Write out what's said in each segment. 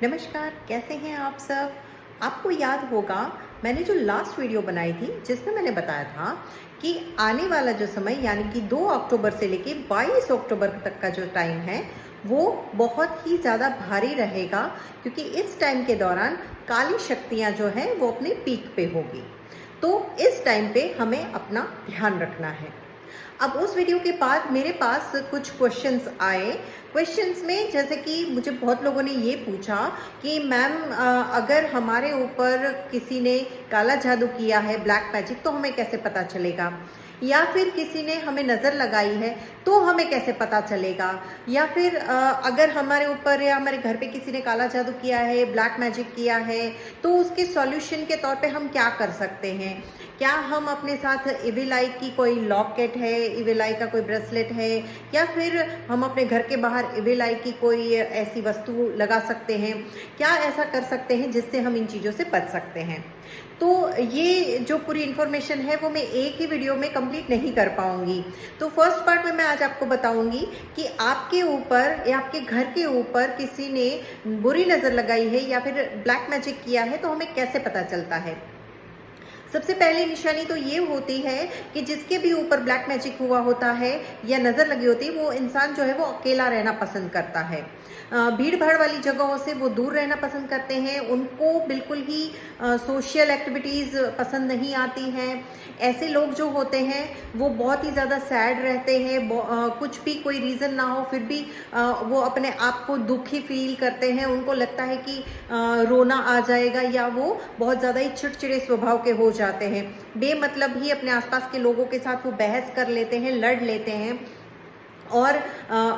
नमस्कार, कैसे हैं आप सब। आपको याद होगा मैंने जो लास्ट वीडियो बनाई थी जिसमें मैंने बताया था कि आने वाला जो समय यानी कि 2 अक्टूबर से लेके 22 अक्टूबर तक का जो टाइम है वो बहुत ही ज़्यादा भारी रहेगा, क्योंकि इस टाइम के दौरान काली शक्तियाँ जो हैं वो अपने पीक पे होगी। तो इस टाइम पे हमें अपना ध्यान रखना है। अब उस वीडियो के बाद मेरे पास कुछ क्वेश्चंस आए। क्वेश्चंस में जैसे कि मुझे बहुत लोगों ने ये पूछा कि मैम अगर हमारे ऊपर किसी ने काला जादू किया है, ब्लैक मैजिक, तो हमें कैसे पता चलेगा? या फिर किसी ने हमें नज़र लगाई है तो हमें कैसे पता चलेगा? या फिर अगर हमारे ऊपर या हमारे घर पे किसी ने काला जादू किया है, ब्लैक मैजिक किया है, तो उसके सॉल्यूशन के तौर पे हम क्या कर सकते हैं? क्या हम अपने साथ इविल आई की कोई लॉकेट है, इविल आई का कोई ब्रेसलेट है, या फिर हम अपने घर के बाहर इविल आई की कोई ऐसी वस्तु लगा सकते हैं? क्या ऐसा कर सकते हैं जिससे हम इन चीज़ों से बच सकते हैं? तो ये जो पूरी इन्फॉर्मेशन है वो मैं एक ही वीडियो में कंप्लीट नहीं कर पाऊंगी। तो फर्स्ट पार्ट में मैं आज आपको बताऊंगी कि आपके ऊपर या आपके घर के ऊपर किसी ने बुरी नज़र लगाई है या फिर ब्लैक मैजिक किया है तो हमें कैसे पता चलता है। सबसे पहली निशानी तो ये होती है कि जिसके भी ऊपर ब्लैक मैजिक हुआ होता है या नज़र लगी होती है, वो इंसान जो है वो अकेला रहना पसंद करता है। भीड़ भाड़ वाली जगहों से वो दूर रहना पसंद करते हैं। उनको बिल्कुल ही सोशल एक्टिविटीज़ पसंद नहीं आती हैं। ऐसे लोग जो होते हैं वो बहुत ही ज़्यादा सैड रहते हैं। कुछ भी कोई रीज़न ना हो फिर भी वो अपने आप को दुखी फील करते हैं। उनको लगता है कि रोना आ जाएगा, या वो बहुत ज़्यादा ही चिड़चिड़े स्वभाव के हो जाते हैं। बेमतलब ही अपने आसपास के लोगों के साथ वो बहस कर लेते हैं, लड़ लेते हैं। और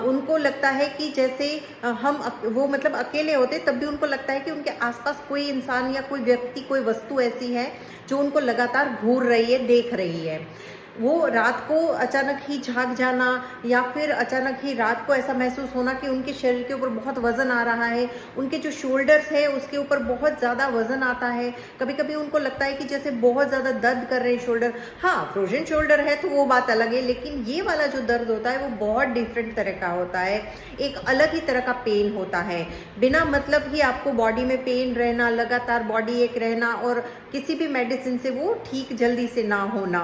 उनको लगता है कि जैसे वो मतलब अकेले होते तब भी उनको लगता है कि उनके आसपास कोई इंसान या कोई व्यक्ति, कोई वस्तु ऐसी है जो उनको लगातार घूर रही है, देख रही है। वो रात को अचानक ही झाँक जाना, या फिर अचानक ही रात को ऐसा महसूस होना कि उनके शरीर के ऊपर बहुत वज़न आ रहा है, उनके जो शोल्डर्स है उसके ऊपर बहुत ज़्यादा वज़न आता है। कभी कभी उनको लगता है कि जैसे बहुत ज़्यादा दर्द कर रहे हैं शोल्डर। हाँ, फ्रोजन शोल्डर है तो वो बात अलग है, लेकिन ये वाला जो दर्द होता है वो बहुत डिफरेंट तरह का होता है। एक अलग ही तरह का पेन होता है। बिना मतलब ही आपको बॉडी में पेन रहना, लगातार बॉडी एक रहना, और किसी भी मेडिसिन से वो ठीक जल्दी से ना होना।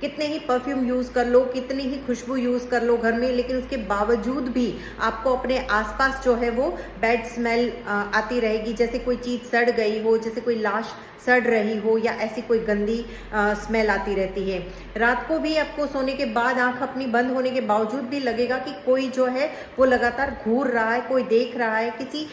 कितने ही परफ्यूम यूज़ कर लो, कितनी ही खुशबू यूज़ कर लो घर में, लेकिन उसके बावजूद भी आपको अपने आसपास जो है वो बैड स्मेल आती रहेगी। जैसे कोई चीज़ सड़ गई हो, जैसे कोई लाश सड़ रही हो, या ऐसी कोई गंदी स्मेल आती रहती है। रात को भी आपको सोने के बाद आंख अपनी बंद होने के बावजूद भी लगेगा कि कोई जो है वो लगातार घूर रहा है, कोई देख रहा है। किसी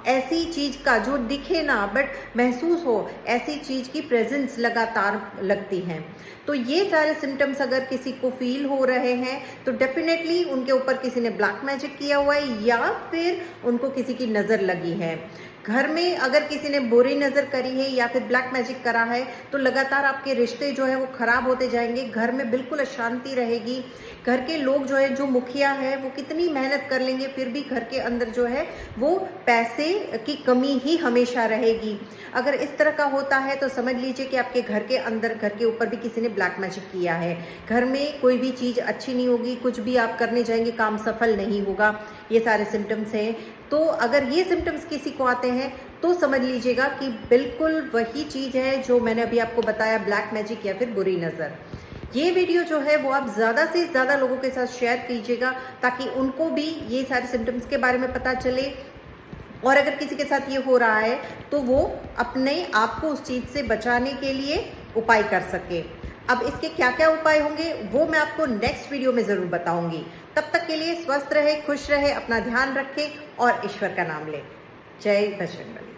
ऐसी चीज़ का जो दिखे ना बट महसूस हो, ऐसी चीज़ की प्रेजेंस लगातार लगती है। तो ये सारे सिम्टम्स अगर किसी को फील हो रहे हैं तो डेफिनेटली उनके ऊपर किसी ने ब्लैक मैजिक किया हुआ है, या फिर उनको किसी की नज़र लगी है। घर में अगर किसी ने बुरी नज़र करी है या फिर ब्लैक मैजिक करा है तो लगातार आपके रिश्ते जो है वो ख़राब होते जाएंगे। घर में बिल्कुल अशांति रहेगी। घर के लोग जो है, जो मुखिया है, वो कितनी मेहनत कर लेंगे फिर भी घर के अंदर जो है वो पैसे की कमी ही हमेशा रहेगी। अगर इस तरह का होता है तो समझ लीजिए कि आपके घर के अंदर, घर के ऊपर भी किसी ने ब्लैक मैजिक किया है। घर में कोई भी चीज़ अच्छी नहीं होगी, कुछ भी आप करने जाएंगे काम सफल नहीं होगा। ये सारे सिम्टम्स हैं। तो अगर ये सिम्टम्स किसी को आते हैं तो समझ लीजिएगा कि बिल्कुल वही चीज़ है जो मैंने अभी आपको बताया, ब्लैक मैजिक या फिर बुरी नज़र। ये वीडियो जो है वो आप ज़्यादा से ज़्यादा लोगों के साथ शेयर कीजिएगा ताकि उनको भी ये सारे सिम्टम्स के बारे में पता चले, और अगर किसी के साथ ये हो रहा है तो वो अपने आप को उस चीज़ से बचाने के लिए उपाय कर सके। अब इसके क्या क्या उपाय होंगे वो मैं आपको नेक्स्ट वीडियो में ज़रूर बताऊंगी। तब तक के लिए स्वस्थ रहे, खुश रहे, अपना ध्यान रखें और ईश्वर का नाम लें। जय बजरंगबली।